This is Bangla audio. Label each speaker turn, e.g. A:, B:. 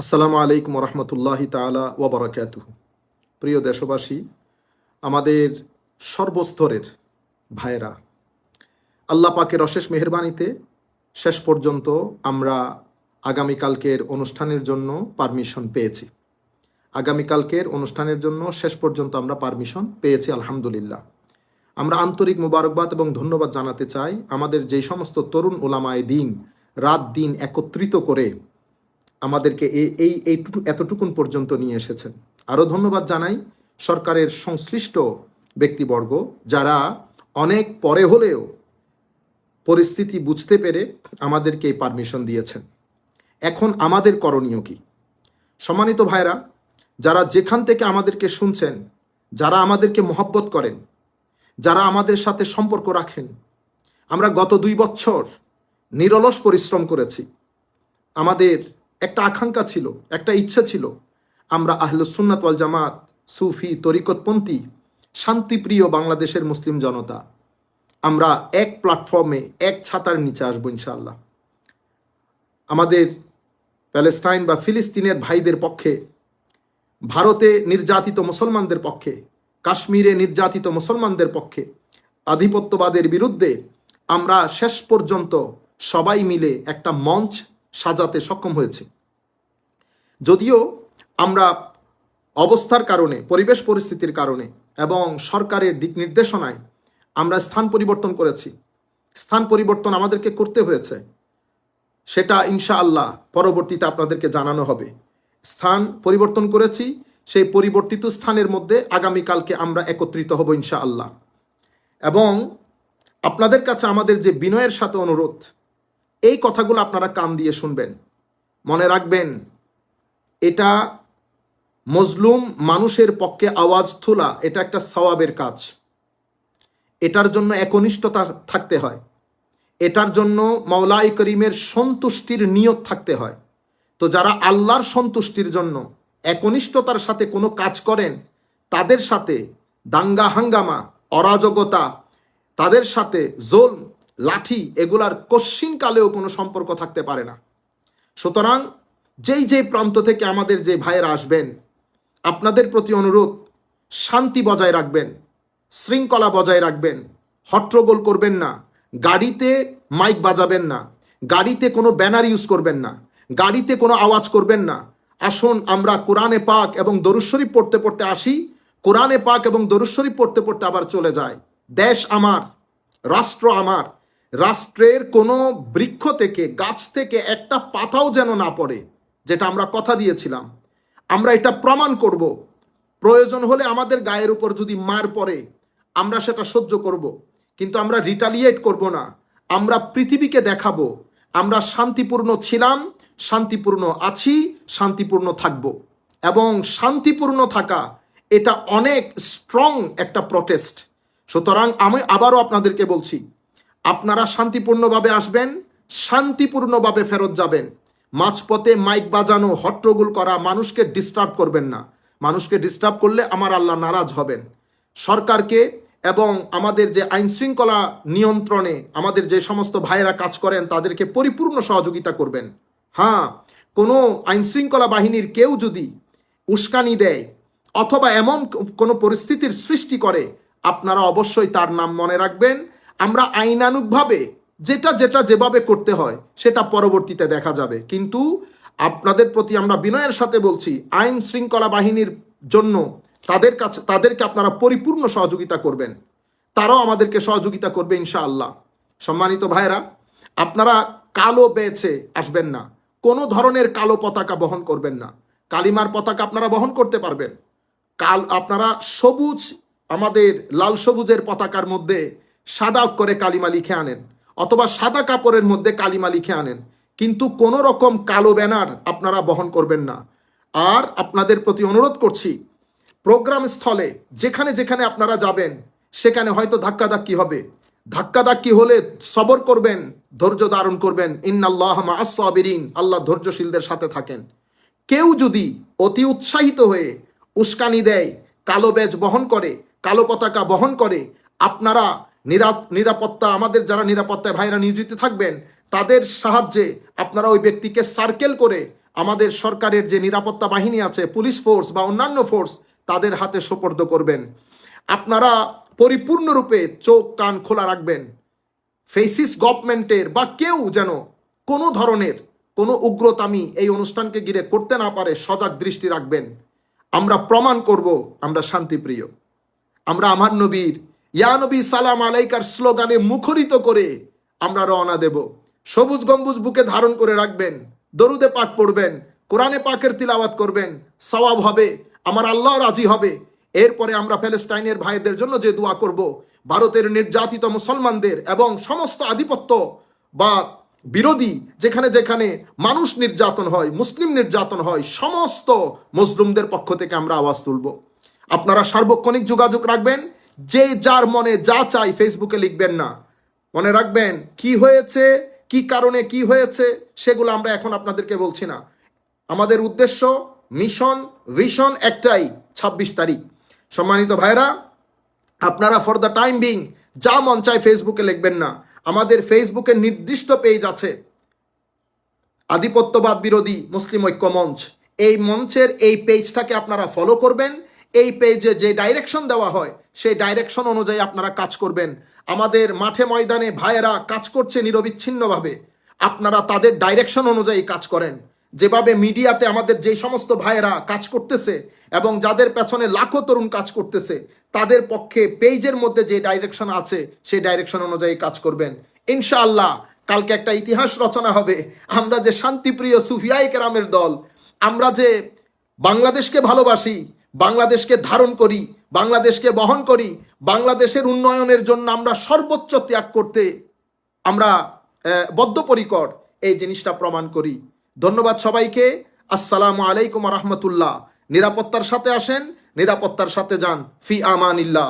A: আসসালামু আলাইকুম রহমতুল্লাহি তাআলা ওয়া বারাকাতুহু। প্রিয় দেশবাসী, আমাদের সর্বস্তরের ভাইয়েরা, আল্লাহ পাকের অশেষ মেহেরবানিতে শেষ পর্যন্ত আমরা আগামীকালকের অনুষ্ঠানের জন্য পারমিশন পেয়েছি। শেষ পর্যন্ত আমরা পারমিশন পেয়েছি, আলহামদুলিল্লাহ। আমরা আন্তরিক মুবারকবাদ এবং ধন্যবাদ জানাতে চাই আমাদের যেই সমস্ত তরুণ ওলামায়ে দ্বীন রাত দিন একত্রিত করে আমাদেরকে এতটুকুন পর্যন্ত নিয়ে এসেছেন। আরও ধন্যবাদ জানাই সরকারের সংশ্লিষ্ট ব্যক্তিবর্গ, যারা অনেক পরে হলেও পরিস্থিতি বুঝতে পেরে আমাদেরকে এই পারমিশন দিয়েছেন। এখন আমাদের করণীয় কি? সম্মানিত ভাইরা, যারা যেখান থেকে আমাদেরকে শুনছেন, যারা আমাদেরকে মহব্বত করেন, যারা আমাদের সাথে সম্পর্ক রাখেন, আমরা গত 2 বছর নিরলস পরিশ্রম করেছি। আমাদের একটা আকাঙ্ক্ষা ছিল, একটা ইচ্ছা ছিল, আমরা আহলুস সুন্নাত ওয়াল জামাত, সুফি, তরিকতপন্থী, শান্তিপ্রিয় বাংলাদেশের মুসলিম জনতা, আমরা এক প্ল্যাটফর্মে, এক ছাতার নিচে আসবো ইনশাআল্লাহ। আমাদের প্যালেস্টাইন বা ফিলিস্তিনের ভাইদের পক্ষে, ভারতে নির্যাতিত মুসলমানদের পক্ষে, কাশ্মীরে নির্যাতিত মুসলমানদের পক্ষে, আধিপত্যবাদের বিরুদ্ধে আমরা শেষ পর্যন্ত সবাই মিলে একটা মঞ্চ সাজাতে সক্ষম হয়েছে। যদিও আমরা অবস্থার কারণে, পরিবেশ পরিস্থিতির কারণে এবং সরকারের দিক নির্দেশনায় আমরা স্থান পরিবর্তন করেছি, স্থান পরিবর্তন আমাদেরকে করতে হয়েছে, সেটা ইনশাআল্লাহ পরবর্তীতে আপনাদেরকে জানানো হবে। স্থান পরিবর্তন করেছি, সেই পরিবর্তিত স্থানের মধ্যে আগামীকালকে আমরা একত্রিত হব ইনশাআল্লাহ। এবং আপনাদের কাছে আমাদের যে বিনয়ের সাথে অনুরোধ, এই কথাগুলো আপনারা কান দিয়ে শুনবেন। মনে রাখবেন, এটা মজলুম মানুষের পক্ষে আওয়াজ তোলা, এটা একটা সওয়াবের কাজ। এটার জন্য একনিষ্ঠতা থাকতে হয়, এটার জন্য মাওলাই করিমের সন্তুষ্টির নিয়ত থাকতে হয়। তো যারা আল্লাহর সন্তুষ্টির জন্য একনিষ্ঠতার সাথে কোনো কাজ করেন, তাদের সাথে দাঙ্গা হাঙ্গামা, অরাজকতা, তাদের সাথে জোল, লাঠি, এগুলার কশ্চিনকালেও কোনো সম্পর্ক থাকতে পারে না। সুতরাং যেই প্রান্ত থেকে আমাদের যে ভাইয়েরা আসবেন, আপনাদের প্রতি অনুরোধ, শান্তি বজায় রাখবেন, শৃঙ্খলা বজায় রাখবেন, হট্টগোল করবেন না, গাড়িতে মাইক বাজাবেন না, গাড়িতে কোনো ব্যানার ইউজ করবেন না, গাড়িতে কোনো আওয়াজ করবেন না। আসুন আমরা কোরআনে পাক এবং দরুদ শরীফ পড়তে পড়তে আসি, কোরআনে পাক এবং দরুদ শরীফ পড়তে পড়তে আবার চলে যায়। দেশ আমার, রাষ্ট্র আমার, রাষ্ট্রের কোনো বৃক্ষ থেকে, গাছ থেকে একটা পাতাও যেন না পড়ে, যেটা আমরা কথা দিয়েছিলাম। আমরা এটা প্রমাণ করব। প্রয়োজন হলে আমাদের গায়ের উপর যদি মার পড়ে, আমরা সেটা সহ্য করব, কিন্তু আমরা রিটালিয়েট করব না। আমরা পৃথিবীকে দেখাবো আমরা শান্তিপূর্ণ ছিলাম, শান্তিপূর্ণ আছি, শান্তিপূর্ণ থাকব। এবং শান্তিপূর্ণ থাকা এটা অনেক স্ট্রং একটা প্রটেস্ট। সুতরাং আমি আবারও আপনাদেরকে বলছি, আপনারা শান্তিপূর্ণভাবে আসবেন, শান্তিপূর্ণভাবে ফেরত যাবেন। মাঝপথে মাইক বাজানো, হট্টগোল করা, মানুষকে ডিস্টার্ব করবেন না। মানুষকে ডিস্টার্ব করলে আমার আল্লাহ নারাজ হবেন। সরকারকে এবং আমাদের যে আইন শৃঙ্খলা নিয়ন্ত্রণে আমাদের যে সমস্ত ভাইয়েরা কাজ করেন, তাদেরকে পরিপূর্ণ সহযোগিতা করবেন। হ্যাঁ, কোনো আইন শৃঙ্খলা বাহিনীর কেউ যদি উস্কানি দেয় অথবা এমন কোনো পরিস্থিতির সৃষ্টি করে, আপনারা অবশ্যই তার নাম মনে রাখবেন। আমরা আইনানুগভাবে যেটা যেভাবে করতে হয় সেটা পরবর্তীতে দেখা যাবে, কিন্তু আপনাদের প্রতি আমরা বিনয়ের সাথে বলছি, আইন শৃঙ্খলা বাহিনীর জন্য তাদেরকে আপনারা পরিপূর্ণ সহযোগিতা করবেন, তারাও আমাদেরকে সহযোগিতা করবে ইনশাআল্লাহ। সম্মানিত ভাইরা, আপনারা কালো বেছে আসবেন না, কোনো ধরনের কালো পতাকা বহন করবেন না। কালিমার পতাকা আপনারা বহন করতে পারবেন। আপনারা সবুজ, আমাদের লাল সবুজের পতাকার মধ্যে সাদা করে কালিমা লিখে আনেন, অথবা সাদা কাপড়ের মধ্যে কালিমা লিখে আনেন, কিন্তু কোনো রকম কালো ব্যানার আপনারা বহন করবেন না। আর আপনাদের প্রতি অনুরোধ করছি, প্রোগ্রাম স্থলে যেখানে যেখানে আপনারা যাবেন, সেখানে হয়তো ধাক্কাধাক্কি হবে। ধাক্কাধাক্কি হলে সবর করবেন, ধৈর্য ধারণ করবেন। ইন্নাল্লাহ মা'আস সাবিরিন, আল্লাহ ধৈর্যশীলদের সাথে থাকেন। কেউ যদি অতি উৎসাহিত হয়ে উস্কানি দেয়, কালো ব্যাজ বহন করে, কালো পতাকা বহন করে, আপনারা নিরাপত্তা, আমাদের যারা নিরাপত্তায় ভাইরা নিয়োজিত থাকবেন, তাদের সাহায্যে আপনারা ওই ব্যক্তিকে সার্কেল করে আমাদের সরকারের যে নিরাপত্তা বাহিনী আছে, পুলিশ ফোর্স বা অন্যান্য ফোর্স, তাদের হাতে সোপর্দ করবেন। আপনারা পরিপূর্ণরূপে চোখ কান খোলা রাখবেন। ফেসিস গভর্নমেন্টের বা কেউ যেন কোনো ধরনের কোনো উগ্রতামি এই অনুষ্ঠানকে ঘিরে করতে না পারে, সজাগ দৃষ্টি রাখবেন। আমরা প্রমাণ করব আমরা শান্তিপ্রিয়। আমরা আমার নবীর ইয়া নবী সালাম আলাইকার স্লোগানে মুখরিত করে আমরা রওনা দেব। সবুজ গম্বুজ বুকে ধারণ করে রাখবেন, দরুদে পাক পড়বেন, কোরআনে পাকের তিলাওয়াত করবেন, সওয়াব হবে, আমার আল্লাহ রাজি হবে। এরপরে আমরা প্যালেস্টাইনের ভাইদের জন্য যে দোয়া করব, ভারতের নির্যাতিত মুসলমানদের এবং সমস্ত আধিপত্য বা বিরোধী যেখানে যেখানে মানুষ নির্যাতন হয়, মুসলিম নির্যাতন হয়, সমস্ত মুসলিমদের পক্ষ থেকে আমরা আওয়াজ তুলব। আপনারা সার্বক্ষণিক যোগাযোগ রাখবেন। যে যার মনে যা চাই ফেসবুকে লিখবেন না। মনে রাখবেন কি হয়েছে, কি কারণে কি হয়েছে সেগুলো আমরা এখন আপনাদেরকে বলছি না। আমাদের উদ্দেশ্য, মিশন, ভিশন একটাই, 26 তারিখ। সম্মানিত ভাইরা, আপনারা ফর দ্য টাইম বিং যা মন চায় ফেসবুকে লিখবেন না। আমাদের ফেসবুকে নির্দিষ্ট পেজ আছে, আধিপত্যবাদ বিরোধী মুসলিম ঐক্য মঞ্চ। এই মঞ্চের এই পেজটাকে আপনারা ফলো করবেন। এই পেজে যে ডাইরেকশন দেওয়া হয় সেই ডাইরেকশন অনুযায়ী আপনারা কাজ করবেন। আমাদের মাঠে ময়দানে ভাইয়েরা কাজ করছে নিরবিচ্ছিন্নভাবে, আপনারা তাদের ডাইরেকশন অনুযায়ী কাজ করেন। যেভাবে মিডিয়াতে আমাদের যে সমস্ত ভাইয়েরা কাজ করতেছে এবং যাদের পেছনে লাখো তরুণ কাজ করতেছে, তাদের পক্ষে পেজের মধ্যে যে ডাইরেকশন আছে সেই ডাইরেকশন অনুযায়ী কাজ করবেন। ইনশাআল্লাহ কালকে একটা ইতিহাস রচনা হবে। আমরা যে শান্তিপ্রিয় সুফিয়ায়ে কেরামের দল, আমরা যে বাংলাদেশকে ভালোবাসি, বাংলাদেশকে ধারণ করি, বাংলাদেশকে বহন করি, বাংলাদেশের উন্নয়নের জন্য আমরা সর্বোচ্চ ত্যাগ করতে আমরা বদ্ধপরিকর, এই জিনিসটা প্রমাণ করি। ধন্যবাদ সবাইকে। আসসালামু আলাইকুম রহমতুল্লাহ। নিরাপত্তার সাথে আসেন, নিরাপত্তার সাথে যান। ফি আমানিল্লাহ।